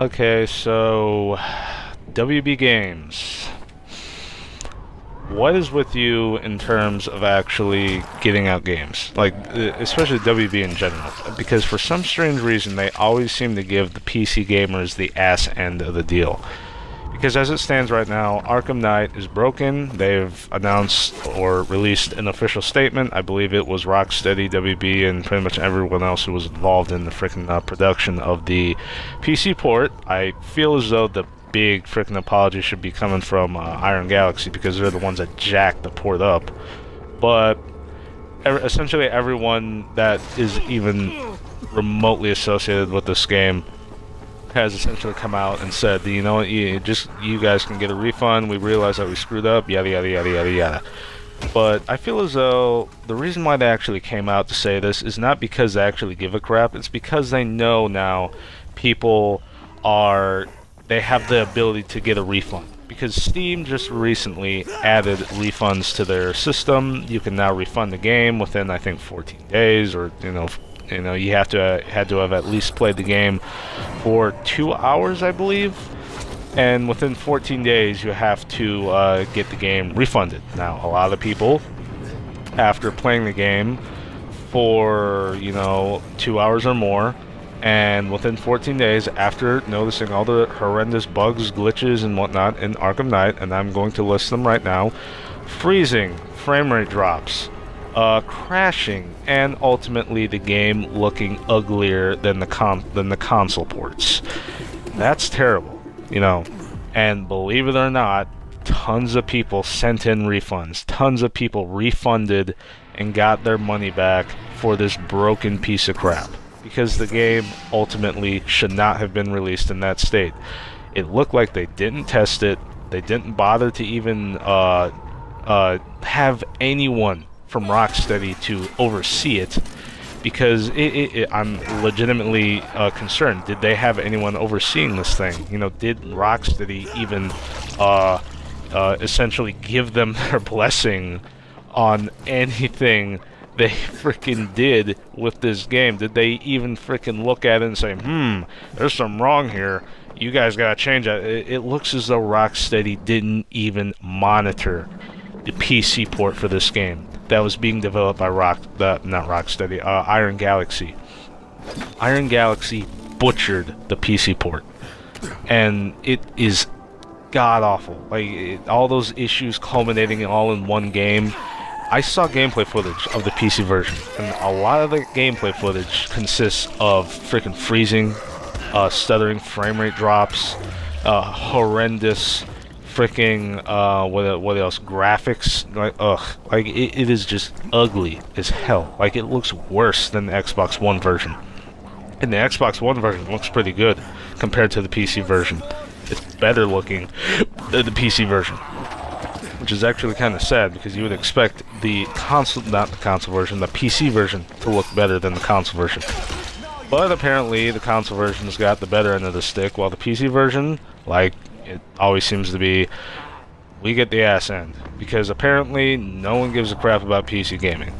Okay, so WB Games. What is with you in terms of actually getting out games? Like, especially WB in general. Because for some strange reason, they always seem to give the PC gamers the ass end of the deal. Because as it stands right now, Arkham Knight is broken. They've announced or released an official statement. I believe it was Rocksteady, WB, and pretty much everyone else who was involved in the freaking production of the PC port. I feel as though the big freaking apology should be coming from Iron Galaxy because they're the ones that jacked the port up. But essentially everyone that is even remotely associated with this game has essentially come out and said, you know what, you guys can get a refund. We realize that we screwed up, yada yada yada yada yada. But I feel as though the reason why they actually came out to say this is not because they actually give a crap. It's because they know now people they have the ability to get a refund. Because Steam just recently added refunds to their system. You can now refund the game within, I think, 14 days, or you had to have at least played the game for 2 hours, I believe, and within 14 days you have to get the game refunded. Now, a lot of people, after playing the game for 2 hours or more, and within 14 days, after noticing all the horrendous bugs, glitches, and whatnot in Arkham Knight, and I'm going to list them right now: freezing, frame rate drops, crashing, and ultimately the game looking uglier than the console ports. That's terrible, And believe it or not, tons of people sent in refunds. Tons of people refunded and got their money back for this broken piece of crap. Because the game ultimately should not have been released in that state. It looked like they didn't test it. They didn't bother to even have anyone from Rocksteady to oversee it, because I'm legitimately concerned. Did they have anyone overseeing this thing? Did Rocksteady even essentially give them their blessing on anything they freaking did with this game? Did they even freaking look at it and say, there's something wrong here, you guys gotta change that? It looks as though Rocksteady didn't even monitor the PC port for this game that was being developed by Iron Galaxy. Iron Galaxy butchered the PC port, and it is god awful. Like, all those issues culminating all in one game. I saw gameplay footage of the PC version, and a lot of the gameplay footage consists of freaking freezing, stuttering frame rate drops, horrendous freaking what else? Graphics, it is just ugly as hell. Like, it looks worse than the Xbox One version, and the Xbox One version looks pretty good compared to the PC version. It's better looking than the PC version, which is actually kind of sad, because you would expect the PC version to look better than the console version. But apparently the console version's got the better end of the stick, while the PC version, like it always seems to be, we get the ass end, because apparently no one gives a crap about PC gaming.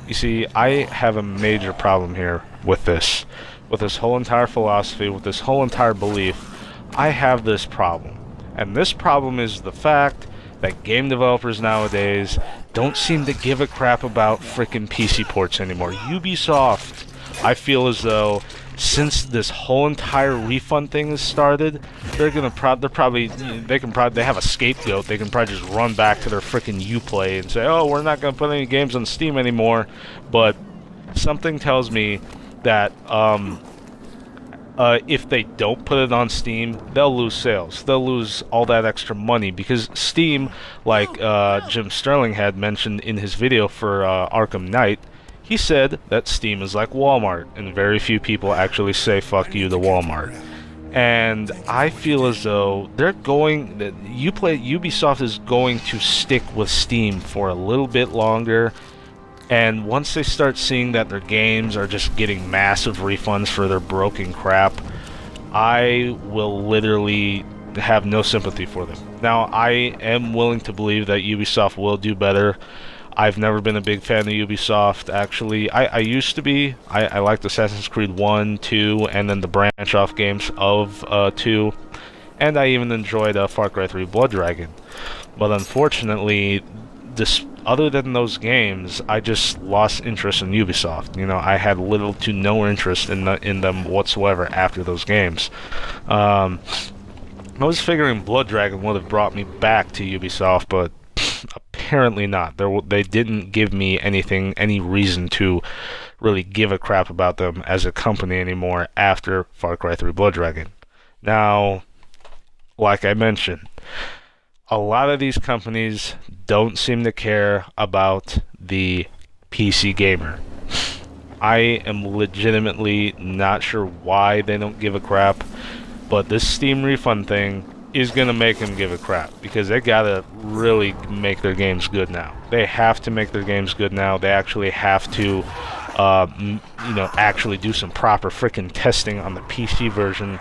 You see, I have a major problem here with this whole entire philosophy, with this whole entire belief. I have this problem, and this problem is the fact that game developers nowadays don't seem to give a crap about frickin' PC ports anymore. Ubisoft, I feel as though, since this whole entire refund thing has started, they have a scapegoat. They can probably just run back to their frickin' Uplay and say, oh, we're not gonna put any games on Steam anymore. But something tells me that if they don't put it on Steam, they'll lose sales. They'll lose all that extra money, because Steam, like Jim Sterling had mentioned in his video for Arkham Knight, he said that Steam is like Walmart, and very few people actually say fuck you to Walmart. And I feel as though Ubisoft is going to stick with Steam for a little bit longer. And once they start seeing that their games are just getting massive refunds for their broken crap, I will literally have no sympathy for them. Now, I am willing to believe that Ubisoft will do better. I've never been a big fan of Ubisoft, actually. I used to be. I liked Assassin's Creed 1, 2, and then the branch-off games of 2. And I even enjoyed Far Cry 3 Blood Dragon. But unfortunately, other than those games, I just lost interest in Ubisoft. You know, I had little to no interest in them whatsoever after those games. I was figuring Blood Dragon would have brought me back to Ubisoft, but apparently not. They didn't give me any reason to really give a crap about them as a company anymore after Far Cry 3 Blood Dragon. Now, like I mentioned, a lot of these companies don't seem to care about the PC gamer. I am legitimately not sure why they don't give a crap, but this Steam refund thing is going to make them give a crap, because they got to really make their games good now. They have to make their games good now. They actually have to actually do some proper freaking testing on the PC version.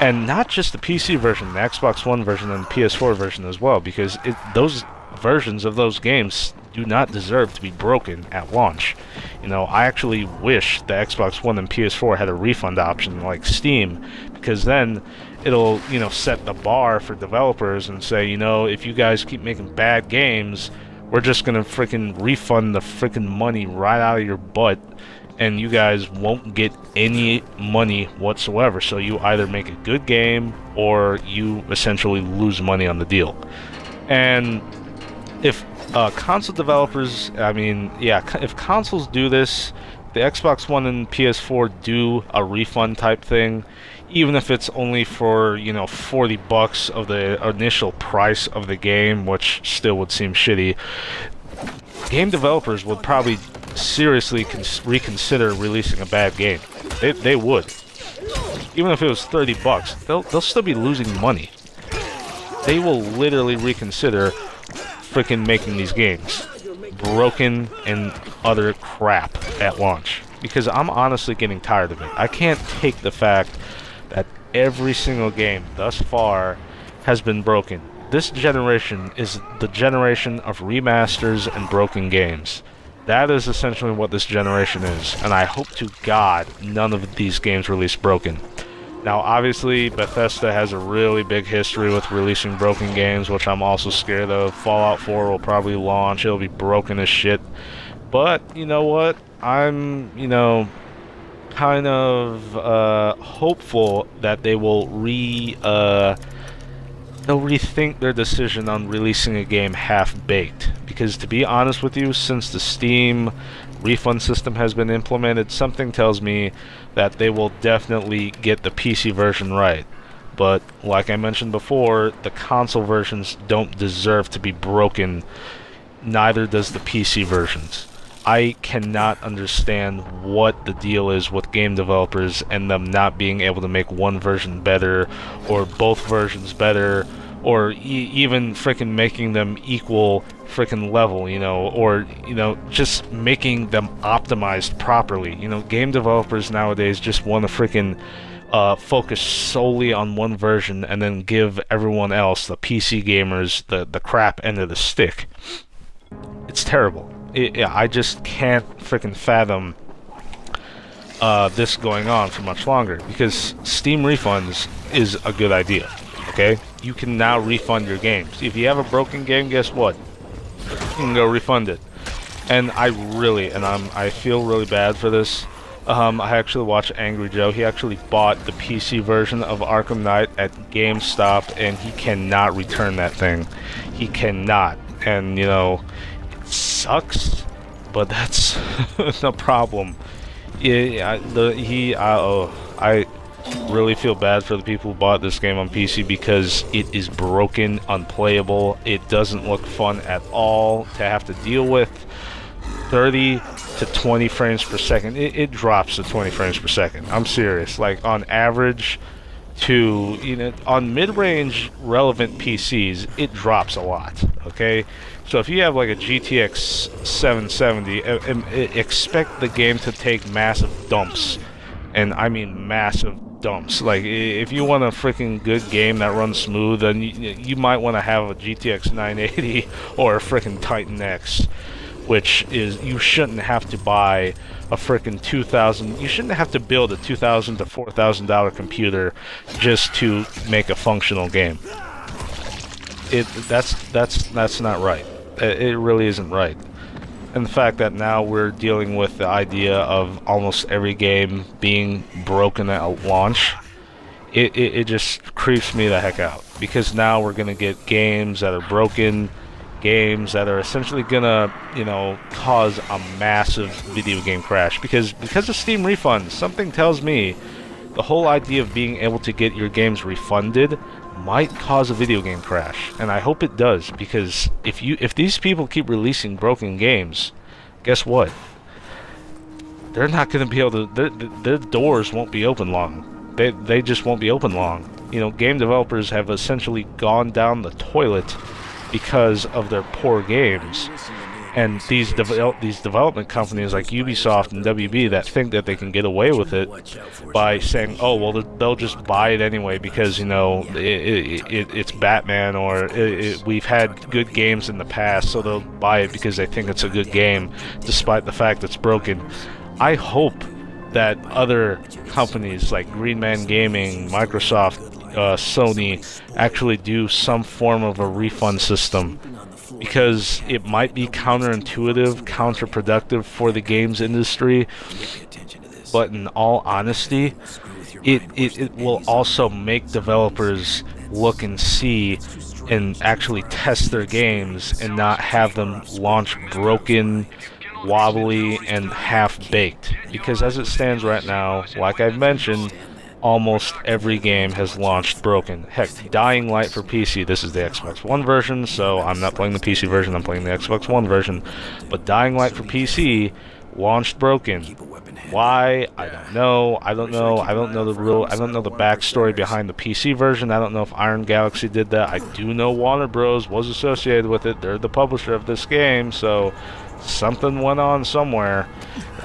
And not just the PC version, the Xbox One version and the PS4 version as well, because those versions of those games do not deserve to be broken at launch. You know, I actually wish the Xbox One and PS4 had a refund option like Steam, because then it'll, set the bar for developers and say, if you guys keep making bad games, we're just gonna freaking refund the freaking money right out of your butt, and you guys won't get any money whatsoever. So you either make a good game or you essentially lose money on the deal. And if console developers, if consoles do this, the Xbox One and PS4 do a refund type thing, even if it's only for, $40 of the initial price of the game, which still would seem shitty, game developers would probably seriously reconsider releasing a bad game. They would. Even if it was $30, they'll still be losing money. They will literally reconsider freaking making these games broken and other crap at launch, because I'm honestly getting tired of it. I can't take the fact that every single game thus far has been broken. This generation is the generation of remasters and broken games. That is essentially what this generation is, and I hope to God none of these games release broken. Now, obviously, Bethesda has a really big history with releasing broken games, which I'm also scared of. Fallout 4 will probably launch. It'll be broken as shit. But, you know what? I'm, kind of hopeful that they will they'll rethink their decision on releasing a game half-baked. Because to be honest with you, since the Steam refund system has been implemented, something tells me that they will definitely get the PC version right. But like I mentioned before, the console versions don't deserve to be broken, neither does the PC versions. I cannot understand what the deal is with game developers and them not being able to make one version better, or both versions better, or even freaking making them equal freaking level, or, just making them optimized properly. Game developers nowadays just want to freaking focus solely on one version and then give everyone else, the PC gamers, the crap end of the stick. It's terrible. I just can't freaking fathom this going on for much longer, because Steam refunds is a good idea, okay? You can now refund your games. If you have a broken game, guess what? You can go refund it. And I feel really bad for this. I actually watched Angry Joe. He actually bought the PC version of Arkham Knight at GameStop, and he cannot return that thing. He cannot. And, it sucks, but that's the problem. I really feel bad for the people who bought this game on PC, because it is broken, unplayable. It doesn't look fun at all to have to deal with. 30 to 20 frames per second. It drops to 20 frames per second. I'm serious. Like, on average, on mid-range relevant PCs, it drops a lot, okay? So if you have like a GTX 770, expect the game to take massive dumps. And I mean massive dumps. Like, if you want a freaking good game that runs smooth, then you might want to have a GTX 980 or a freaking Titan X. which is you shouldn't have to buy a frickin' you shouldn't have to build a $2,000 to $4,000 computer just to make a functional game. That's not right. It really isn't right. And the fact that now we're dealing with the idea of almost every game being broken at launch, it just creeps me the heck out. Because now we're gonna get games that are broken, games that are essentially gonna, cause a massive video game crash. Because of Steam refunds, something tells me the whole idea of being able to get your games refunded might cause a video game crash, and I hope it does, because if these people keep releasing broken games, guess what? They're not going to be able to. Their doors won't be open long. They just won't be open long. Game developers have essentially gone down the toilet because of their poor games. And these development companies like Ubisoft and WB that think that they can get away with it by saying, oh, well, they'll just buy it anyway because, it's Batman, or we've had good games in the past, so they'll buy it because they think it's a good game, despite the fact it's broken. I hope that other companies like Green Man Gaming, Microsoft, Sony actually do some form of a refund system, because it might be counterintuitive, counterproductive for the games industry, but in all honesty, it will also make developers look and see and actually test their games and not have them launch broken, wobbly, and half-baked. Because as it stands right now, like I've mentioned, almost every game has launched broken. Heck, Dying Light for PC, this is the Xbox One version, so I'm not playing the PC version, I'm playing the Xbox One version. But Dying Light for PC launched broken. Why? I don't know. I don't know the backstory behind the PC version. I don't know if Iron Galaxy did that. I do know Warner Bros. Was associated with it. They're the publisher of this game, so something went on somewhere.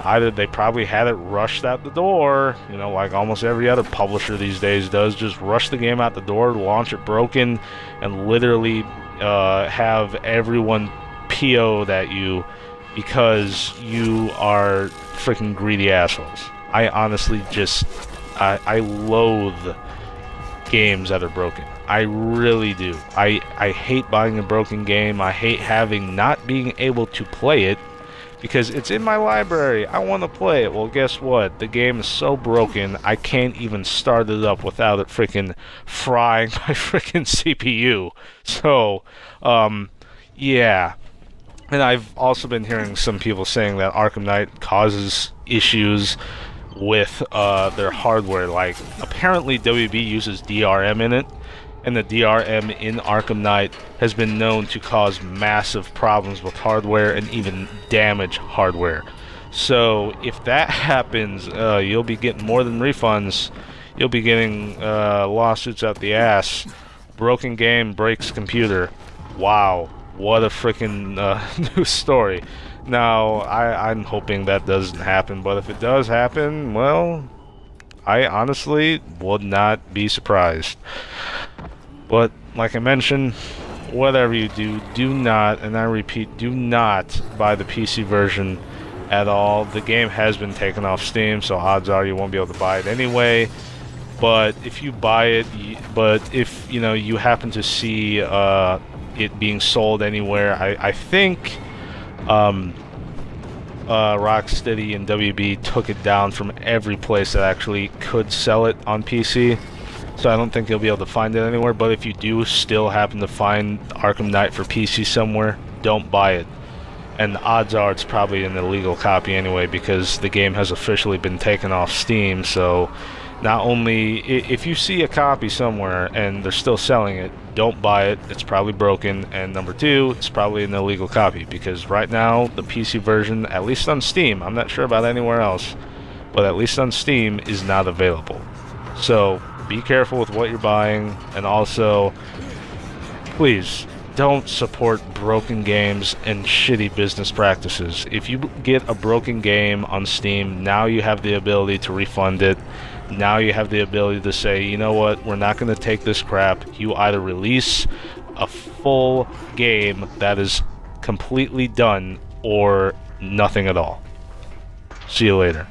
Either they probably had it rushed out the door, like almost every other publisher these days does, just rush the game out the door, launch it broken, and literally have everyone PO'd at you because you are freaking greedy assholes. I honestly I loathe games that are broken. I really do. I hate buying a broken game. I hate not being able to play it because it's in my library. I want to play it. Well, guess what? The game is so broken, I can't even start it up without it freaking frying my freaking CPU. So, yeah. And I've also been hearing some people saying that Arkham Knight causes issues with their hardware. Like, apparently WB uses DRM in it, and the DRM in Arkham Knight has been known to cause massive problems with hardware and even damage hardware. So if that happens, you'll be getting more than refunds. You'll be getting lawsuits out the ass. Broken game breaks computer. Wow, what a freaking news story. Now, I'm hoping that doesn't happen, but if it does happen, well, I honestly would not be surprised. But, like I mentioned, whatever you do, do not, and I repeat, do not buy the PC version at all. The game has been taken off Steam, so odds are you won't be able to buy it anyway. But if you buy it, if you happen to see it being sold anywhere, I think Rocksteady and WB took it down from every place that actually could sell it on PC. So I don't think you'll be able to find it anywhere, but if you do still happen to find Arkham Knight for PC somewhere, don't buy it. And the odds are it's probably an illegal copy anyway, because the game has officially been taken off Steam. So not only, if you see a copy somewhere and they're still selling it, don't buy it, it's probably broken. And number two, it's probably an illegal copy, because right now the PC version, at least on Steam, I'm not sure about anywhere else, but at least on Steam, is not available. So be careful with what you're buying, and also, please, don't support broken games and shitty business practices. If you get a broken game on Steam, now you have the ability to refund it. Now you have the ability to say, you know what, we're not going to take this crap. You either release a full game that is completely done or nothing at all. See you later.